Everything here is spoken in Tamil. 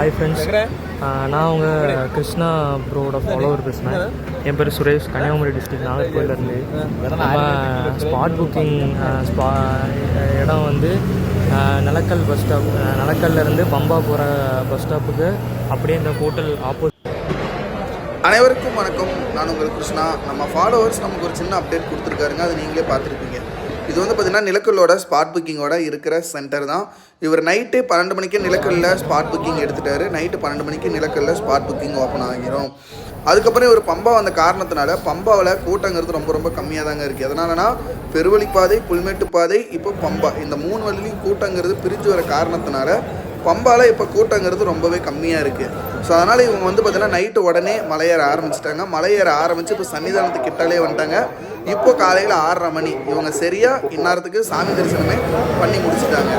ஹாய் ஃப்ரெண்ட்ஸ், நான் உங்கள் கிருஷ்ணா ப்ரோட ஃபாலோவர் பேசுகிறேன். என் பேர் சுரேஷ், கன்னியாகுமரி டிஸ்ட்ரிக்ட் நாகர்கோவிலேருந்து. நம்ம ஸ்பாட் புக்கிங் இடம் வந்து நிலக்கல் பஸ் ஸ்டாப், நிலக்கல்லேருந்து பம்பா போகிற பஸ் ஸ்டாப்புக்கு அப்படியே இந்த ஹோட்டல் ஆப்போசிட். அனைவருக்கும் வணக்கம். நான் உங்கள் கிருஷ்ணா. நம்ம ஃபாலோவர்ஸ் நமக்கு ஒரு சின்ன அப்டேட் கொடுத்துருக்காருங்க, அது நீங்களே பார்த்துருப்பீங்க. இது வந்து பார்த்திங்கன்னா நிலக்கல்லோட ஸ்பாட் புக்கிங்கோட இருக்கிற சென்டர் தான். இவர் நைட்டு 12 மணிக்கு நிலக்கல்லில் ஸ்பாட் புக்கிங் எடுத்துட்டார். நைட்டு 12 மணிக்கு நிலக்கல்லில் ஸ்பாட் புக்கிங் ஓப்பன் ஆகிரும். அதுக்கப்புறம் இவர் பம்பா வந்த காரணத்தினால பம்பாவில் கூட்டங்கிறது ரொம்ப கம்மியாக தாங்க இருக்குது. எதனாலனா பெருவழிப்பாதை, புல்மேட்டு பாதை, இப்போ பம்பா, இந்த 3 வழியிலையும் கூட்டங்கிறது பிரிஞ்சு வர காரணத்தினால பம்பாவில் இப்போ கூட்டங்கிறது ரொம்பவே கம்மியாக இருக்குது. ஸோ அதனால் இவங்க வந்து பார்த்திங்கன்னா நைட்டு உடனே மலையேற ஆரம்பிச்சிட்டாங்க. மலையேற ஆரம்பித்து இப்போ சன்னிதானத்துக்கு கிட்டாலே வந்துட்டாங்க. இப்போ காலையில் 6:30 மணி இவங்க சரியாக இந்நேரத்துக்கு சாமி தரிசனமே பண்ணி முடிச்சுட்டாங்க.